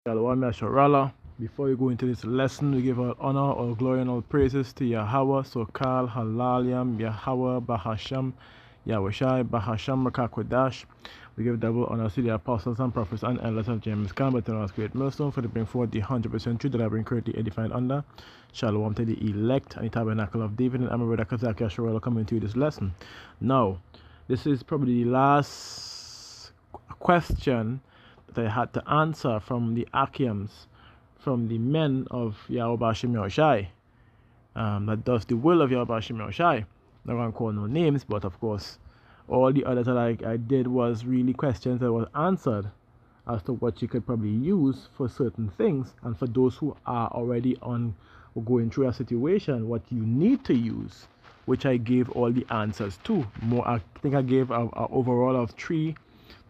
Shalom Yasharallah. Before we go into this lesson, we give all honor, all glory, and all praises to Yahweh, Sokal, Halalyam, Yahweh, Bahasham, Yahushai, Bahasham, Rakakwadash. We give double honor to the apostles and prophets and elders of James Khan, but to us great millstone for to bring forth the 100% truth that I bring currently edified under. Shalom to the elect and the tabernacle of David, and I'm a brother Kazak Yasharallah coming to this lesson. Now, this is probably the last question that I had to answer from the Achians, from the men of Yahweh Hashem Yahushai, that does the will of Yahweh Hashem Yahushai. Not going to call no names, but of course, all the others that I did was really questions that was answered as to what you could probably use for certain things, and for those who are already on or going through a situation, what you need to use, which I gave all the answers to. I think I gave a overall of 3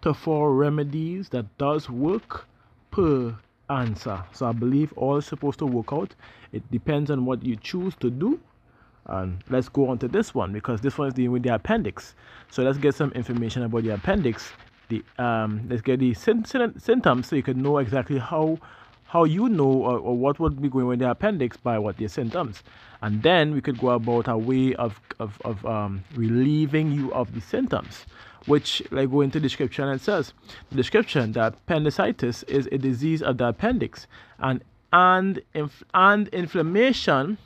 to 4 remedies that does work per answer. So I believe all is supposed to work out. It depends on what you choose to do. And let's go on to this one, because this one is dealing with the appendix. So let's get some information about the appendix. Let's get the symptoms so you can know exactly how you know or what would be going with the appendix by what the symptoms. And then we could go about a way of relieving you of the symptoms, which, like, go into the description, and it says the description that appendicitis is a disease of the appendix, and inflammation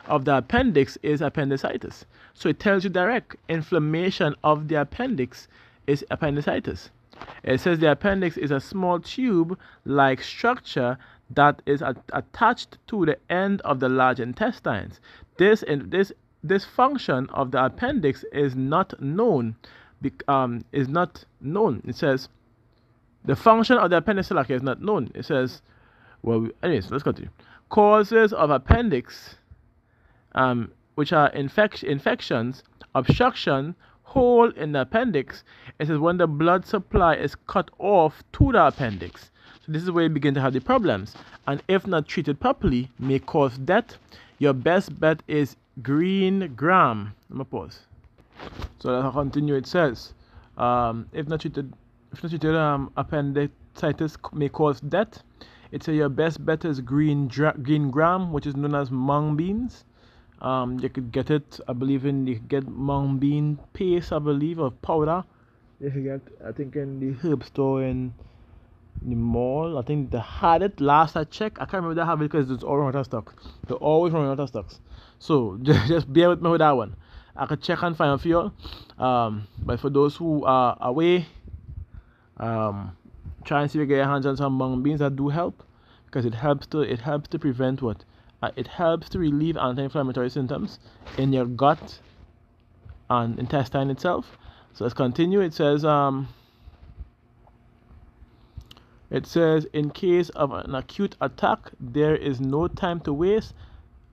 of the appendix is appendicitis. So it tells you direct inflammation of the appendix is appendicitis. It says the appendix is a small tube-like structure that is attached to the end of the large intestines. This function of the appendix is not known. It says the function of the appendix is not known. It says, well, anyways, let's continue. Causes of appendix, which are infections, obstruction, hole in the appendix. It says when the blood supply is cut off to the appendix. So this is where you begin to have the problems, and if not treated properly, may cause death. Your best bet is green gram. Let me pause. So let's continue. It says, if not treated, appendicitis may cause death. It says your best bet is green gram, which is known as mung beans. You could get it, I believe you could get mung bean paste, I believe, or powder. You could get, I think, in the herb store in the mall. I think they had it last I checked. I can't remember if they have it because it's all running out of stock. They're always running out of stocks. So just bear with me with that one. I could check and find out for you. But for those who are away, try and see if you get your hands on some mung beans. That do help, because it helps to prevent what? It helps to relieve anti-inflammatory symptoms in your gut and intestine itself. So let's continue. It says in case of an acute attack, there is no time to waste.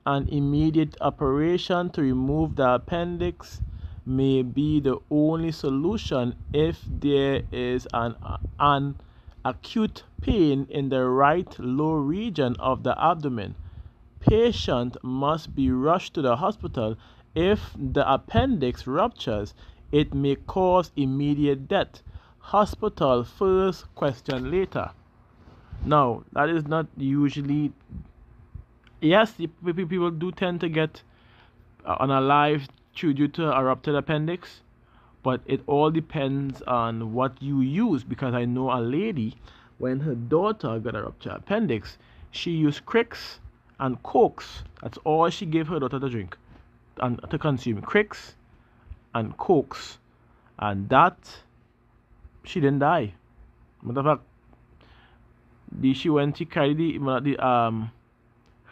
An immediate operation to remove the appendix may be the only solution if there is an acute pain in the right lower region of the abdomen. Patient must be rushed to the hospital. If the appendix ruptures, it may cause immediate death. Hospital first, question later. Now, that is not usually... Yes, people do tend to get unalive due to a ruptured appendix, but it all depends on what you use, because I know a lady, when her daughter got a ruptured appendix, she used Cricks and Cokes. That's all she gave her daughter to drink and to consume. Cricks and Cokes, and that she didn't die. Matter of fact, she carried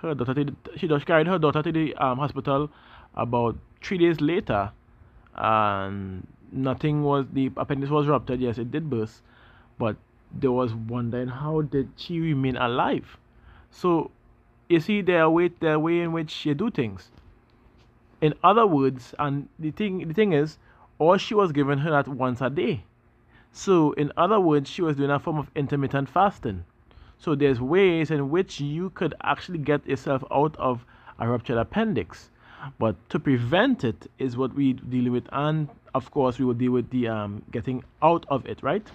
her daughter she just carried her daughter to the hospital about 3 days later, and the appendix was ruptured. Yes, it did burst, but there was wondering how did she remain alive. So you see, there are way in which you do things. In other words, and the thing is, all she was giving her that once a day. So in other words, she was doing a form of intermittent fasting. So there's ways in which you could actually get yourself out of a ruptured appendix. But to prevent it is what we deal with, and of course we will deal with the getting out of it, right?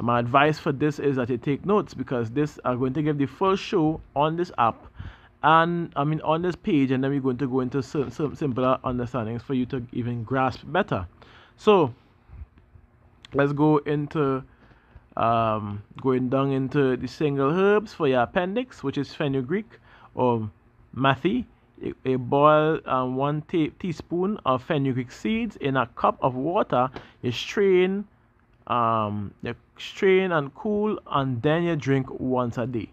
My advice for this is that you take notes, because this are going to give the full show on this app, and I mean on this page, and then we're going to go into some simpler understandings for you to even grasp better. So let's go into going down into the single herbs for your appendix, which is fenugreek or mathy. A boil 1 teaspoon of fenugreek seeds in a cup of water. You strain and cool, and then you drink once a day.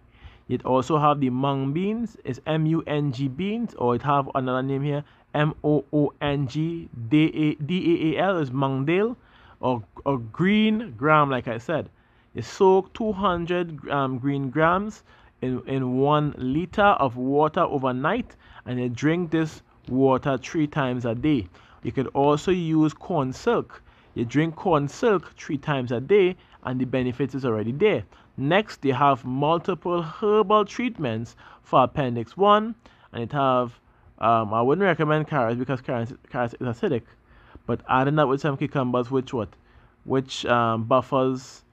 It also have the mung beans, is MUNG beans, or it have another name here, MOONGDAAL, is mungdale, or green gram, like I said. You soak 200 green grams in 1 liter of water overnight, and you drink this water 3 times a day. You could also use corn silk. You drink corn silk 3 times a day, and the benefits is already there. Next, they have multiple herbal treatments for Appendix 1, and it have, I wouldn't recommend carrots because carrots is acidic, but adding that with some cucumbers, which buffers,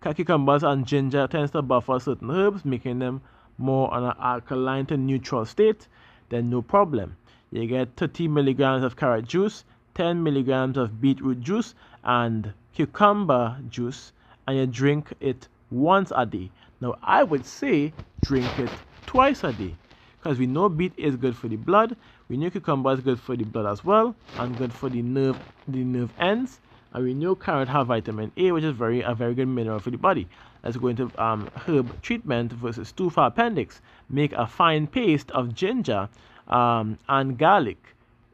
cucumbers and ginger tends to buffer certain herbs, making them more on an alkaline to neutral state, then no problem. You get 30 milligrams of carrot juice, 10 milligrams of beetroot juice, and cucumber juice, and you drink it once a day. Now, I would say drink it twice a day, because we know beet is good for the blood, we know cucumber is good for the blood as well, and good for the nerve ends, and we know carrot have vitamin A, which is a very good mineral for the body. Let's go into herb treatment versus 2 for appendix. Make a fine paste of ginger and garlic.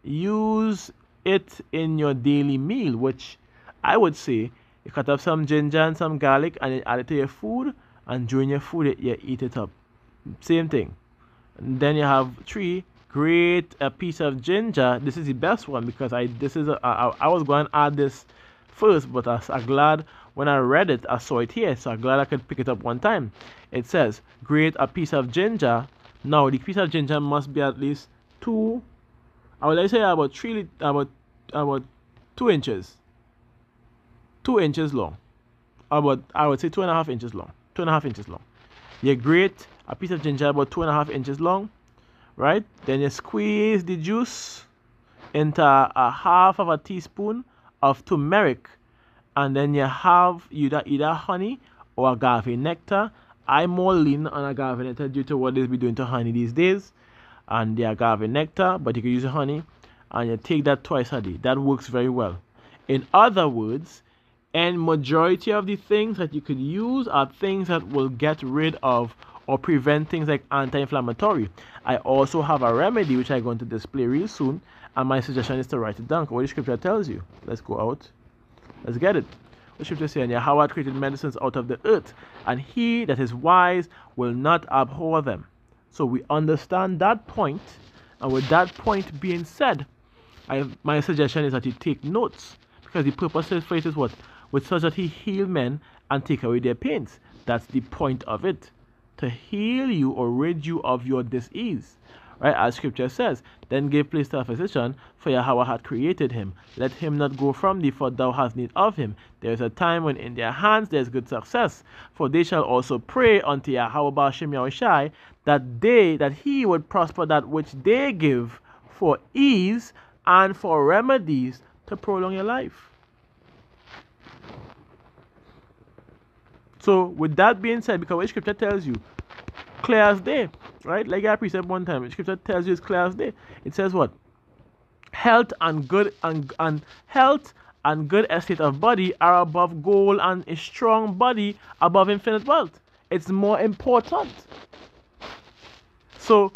Use it in your daily meal, which I would say you cut up some ginger and some garlic and you add it to your food, and during your food you eat it up. Same thing. And then you have 3, grate a piece of ginger. This is the best one, because I was going to add this first, but I'm glad when I read it I saw it here, so I'm glad I could pick it up one time. It says grate a piece of ginger. Now the piece of ginger must be at least 2, I would say about 2 inches. 2 inches long. I would say 2.5 inches long. 2.5 inches long. You grate a piece of ginger about 2.5 inches long, right? Then you squeeze the juice into a half of a teaspoon of turmeric, and then you have either honey or agave nectar. I'm more lean on agave nectar due to what they'll be doing to honey these days, and the agave nectar, but you can use the honey, and you take that twice a day. That works very well. In other words, and majority of the things that you could use are things that will get rid of or prevent things like anti-inflammatory. I also have a remedy which I'm going to display real soon, and my suggestion is to write it down. What the scripture tells you. Let's go out. Let's get it. The scripture says, Yahweh created medicines out of the earth, and he that is wise will not abhor them. So we understand that point, and with that point being said, my suggestion is that you take notes, because the purpose for it is what? With such that he heal men and take away their pains. That's the point of it. To heal you or rid you of your disease. Right? As scripture says, then give place to a physician, for Yahweh hath created him. Let him not go from thee, for thou hast need of him. There is a time when in their hands there is good success. For they shall also pray unto Yahweh Ba'ashem Yahushai, that he would prosper that which they give for ease and for remedies to prolong your life. So with that being said, because what scripture tells you, clear as day, right? Like I precept one time, scripture tells you it's clear as day. It says what? Health and good health and good estate of body are above gold, and a strong body above infinite wealth. It's more important. So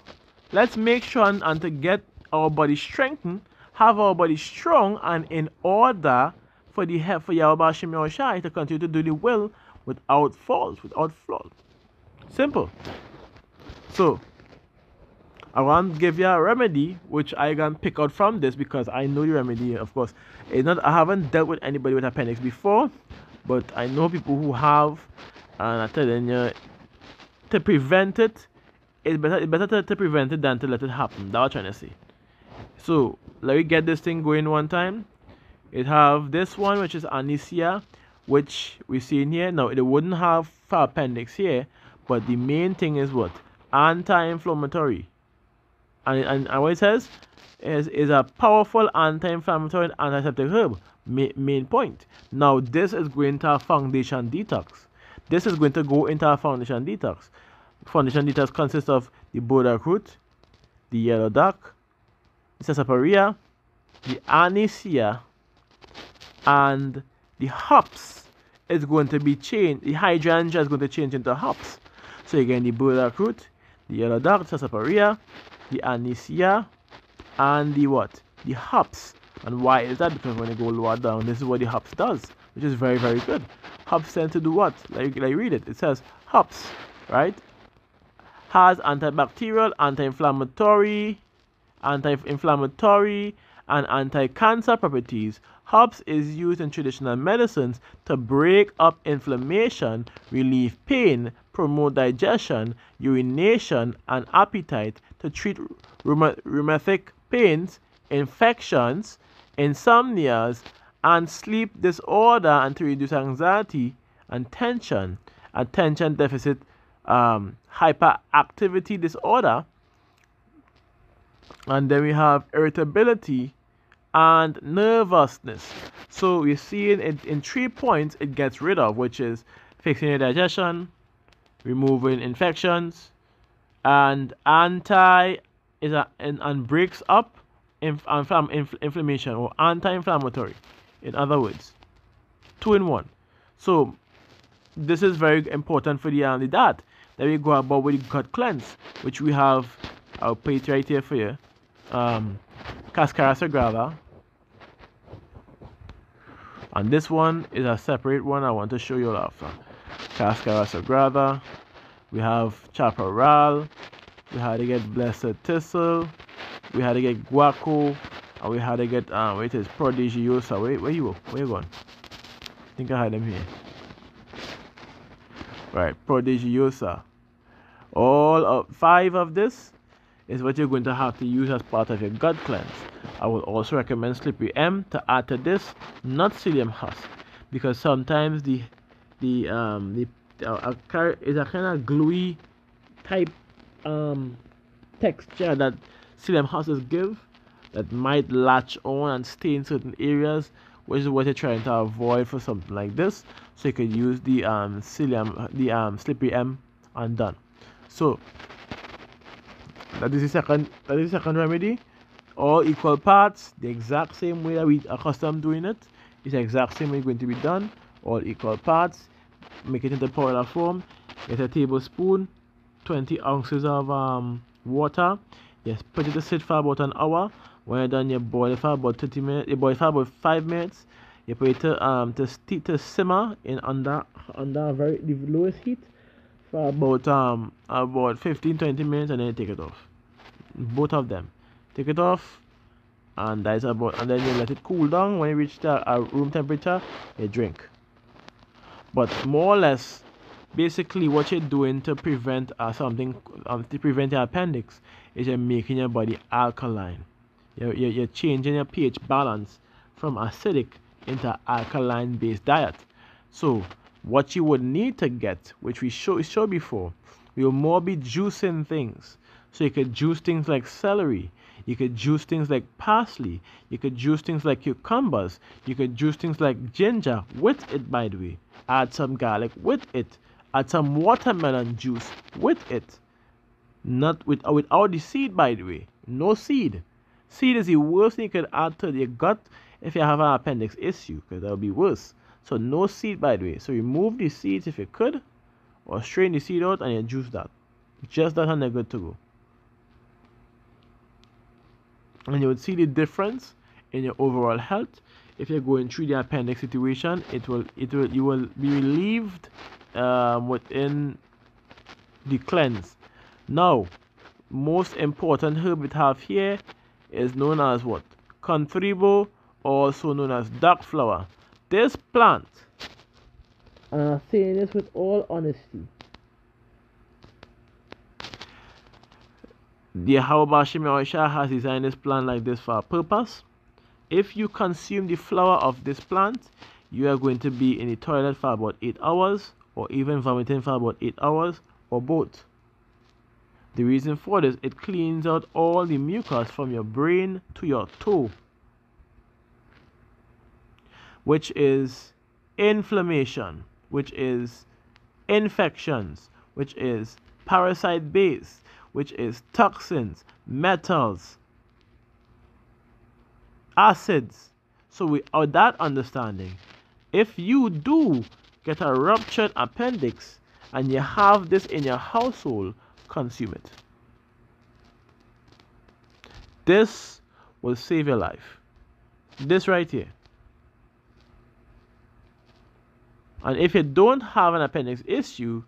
let's make sure and to get our body strengthened, have our body strong and in order for Yahweh Hashem Yahushai to continue to do the will without fault, without flaw. Simple. So I want to give you a remedy which I can pick out from this, because I know the remedy, of course. It's not, I haven't dealt with anybody with appendix before, but I know people who have, and I tell you, to prevent it, it's better to prevent it than to let it happen. That's what I'm trying to say. So let me get this thing going one time. It have this one, which is Anicia, which we see in here. Now, it wouldn't have for appendix here, but the main thing is what? Anti-inflammatory. And what it says is a powerful anti-inflammatory and antiseptic herb. Main point. Now, this is going to have foundation detox. This is going to go into our foundation detox. Foundation detox consists of the burdock root, the yellow duck, the sarsaparilla, the anisea, and the hops is going to be changed. The hydrangea is going to change into hops. So again, the burdock root, the yellow duck, sarsaparilla, the anisea, and the what? The hops. And why is that? Because when you go lower down, this is what the hops does, which is very, very good. Hops tend to do what? Like read it. It says hops, right? Has antibacterial, anti-inflammatory, and anti-cancer properties. Hops is used in traditional medicines to break up inflammation, relieve pain, promote digestion, urination, and appetite, to treat rheumatic pains, infections, insomnias, and sleep disorder, and to reduce anxiety and tension, attention deficit hyperactivity disorder. And then we have irritability and nervousness. So we're seeing it in 3 points it gets rid of, which is fixing your digestion, removing infections, and breaks up inflammation, or anti-inflammatory, in other words. 2 in 1. So this is very important for the that we go about with the gut cleanse, which we have. I'll put it right here for you. Cascara sagrada, and this one is a separate one I want to show you after. Cascara sagrada, we have chaparral, we had to get blessed thistle, we had to get guaco, and we had to get it is prodigiosa. Where you going? I think I had them here. Right, prodigiosa. All of 5 of this is what you're going to have to use as part of your gut cleanse. I will also recommend slippery M to add to this, not psyllium husk, because sometimes the is a kind of gluey type texture that psyllium husks give, that might latch on and stay in certain areas, which is what you're trying to avoid for something like this. So you could use the slippery M and done. So that is the second remedy. All equal parts, the exact same way that we are accustomed doing it. It's the exact same way it's going to be done. All equal parts. Make it into powder form. Get a tablespoon, 20 ounces of water. Yes, put it to sit for about an hour. When you're done, you boil it for about 30 minutes. You boil it for about 5 minutes. You put it to simmer in under the lowest heat for about 15-20 minutes, and then you take it off. Both of them, take it off, and that's about, and then you let it cool down. When you reach the room temperature, you drink. But more or less, basically what you're doing to prevent to prevent your appendix is you're making your body alkaline. You're changing your pH balance from acidic into alkaline based diet. So what you would need to get, which we showed before, we will more be juicing things. So you could juice things like celery, you could juice things like parsley, you could juice things like cucumbers, you could juice things like ginger with it, by the way. Add some garlic with it, add some watermelon juice with it. Not without the seed, by the way. No seed. Seed is the worst thing you could add to your gut if you have an appendix issue, because that would be worse. So no seed, by the way. So remove the seeds if you could, or strain the seed out and you juice that. Just that, and they're good to go. And you would see the difference in your overall health. If you're going through the appendix situation, you will be relieved within the cleanse. Now, most important herb we have here is known as what? Contribo, also known as dark flower. This plant, and I'm saying this with all honesty, the Yahweh Shemyawisha has designed this plant like this for a purpose. If you consume the flower of this plant, you are going to be in the toilet for about 8 hours, or even vomiting for about 8 hours, or both. The reason for this, it cleans out all the mucus from your brain to your toe, which is inflammation, which is infections, which is parasite base, which is toxins, metals, acids. So without that understanding, if you do get a ruptured appendix and you have this in your household, consume it. This will save your life. This right here. And if you don't have an appendix issue,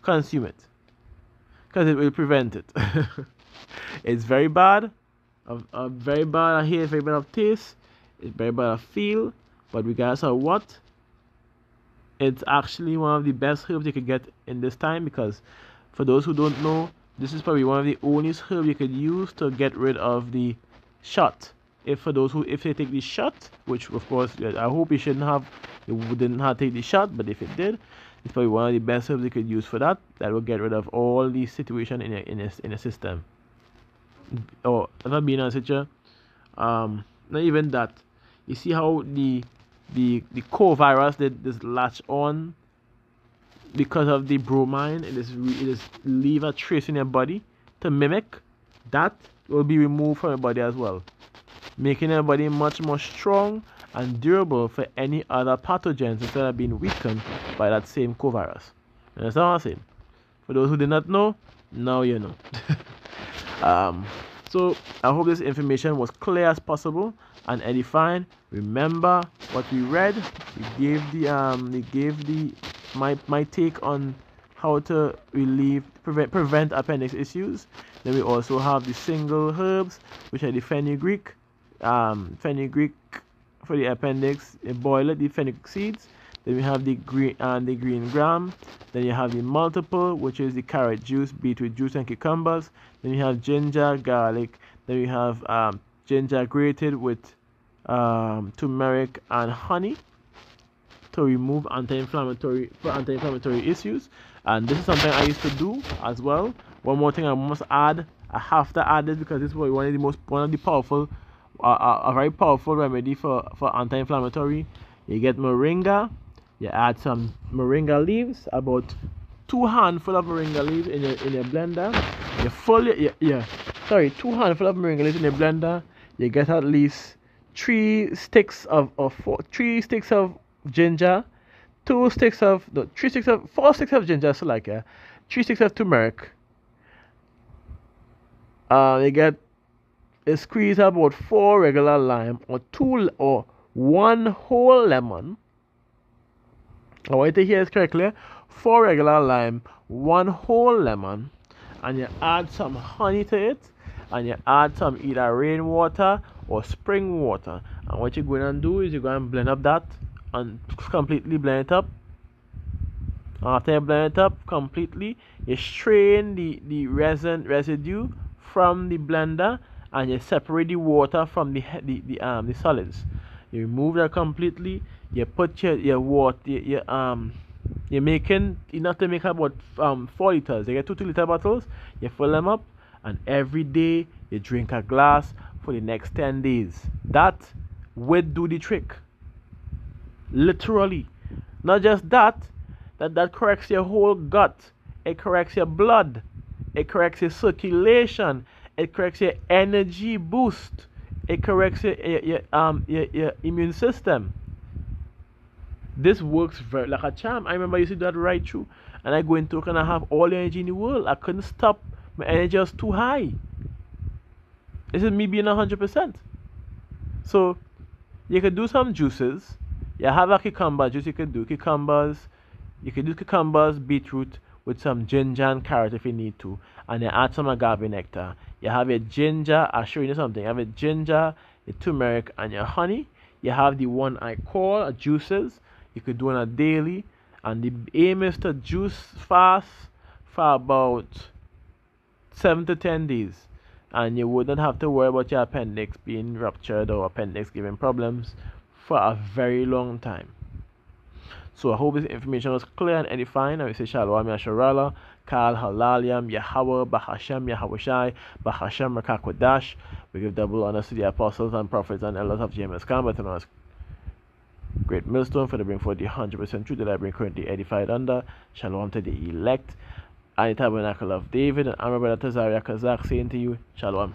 consume it, because it will prevent it. It's very bad. Very bad. I hear very bad of taste. It's very bad of feel. But regardless of what, it's actually one of the best herbs you could get in this time, because for those who don't know, this is probably one of the only herbs you could use to get rid of the shot. If they take the shot, which of course I hope you didn't have to take the shot, but if it did, it's probably one of the best herbs you could use for that. That will get rid of all the situation in a system. Or ever been in a situation, not even that. You see how the co-virus did this latch on because of the bromine. It is leave a trace in your body to mimic. That will be removed from your body as well, making your body much more strong and durable for any other pathogens instead of being weakened by that same co-virus. You understand what I'm saying? For those who did not know, now you know. So I hope this information was clear as possible and edifying. Remember what we read. We gave my take on how to prevent appendix issues. Then we also have the single herbs, which are the fenugreek for the appendix. You boil it, the fenugreek seeds. Then we have the green gram. Then you have the multiple, which is the carrot juice, beetroot juice, and cucumbers. Then you have ginger, garlic. Then we have ginger grated with turmeric and honey to remove anti-inflammatory issues. And this is something I used to do as well. One more thing I must add. I have to add this because this is one of the powerful, a very powerful remedy for anti-inflammatory. You get moringa. You add some moringa leaves, about 2 handfuls of moringa leaves in your blender. 2 handfuls of moringa leaves in your blender. You get at least 4 sticks of ginger, 4 sticks of ginger, so like 3 sticks of turmeric. You get a squeeze of about 4 regular lime, or 1 whole lemon. I want you to hear this correctly. 4 regular lime, 1 whole lemon, and you add some honey to it, and you add some either rainwater or spring water. And what you're going to do is you're going to blend up that and completely blend it up. After you blend it up completely, you strain the residue from the blender, and you separate the water from the solids. You remove that completely. You put your water. You're making enough to make about 4 liters. You get 2 liter bottles. You fill them up, and every day you drink a glass for the next 10 days. That would do the trick. Literally. Not just that corrects your whole gut. It corrects your blood. It corrects your circulation. It corrects your energy boost. It corrects your immune system. This works very like a charm. I remember I used to do that right through, and I go into work and I have all the energy in the world. I couldn't stop. My energy was too high. This is me being 100%. So you could do some juices. You have a cucumber juice. You could do cucumbers. You could do cucumbers, beetroot with some ginger and carrot if you need to, and then add some agave nectar. You have your ginger. I'll show you something. You have your ginger, your turmeric, and your honey. You have the one I call juices. You could do on a daily, and the aim is to juice fast for about 7 to 10 days, and you wouldn't have to worry about your appendix being ruptured or appendix giving problems for a very long time. So I hope this information was clear and edifying. And we say Shalom Yasharala, Kal Halaliam, Yahweh, Bahashem, Yahawashi, Bahashem, Rakakwadash. We give double honors to the apostles and prophets and elders of James Combat and us great millstone for the bring forth the 100% truth that I bring currently edified under. Shalom to the elect and the tabernacle of David. And I'm my brother Tazaria Kazak saying to you, Shalom.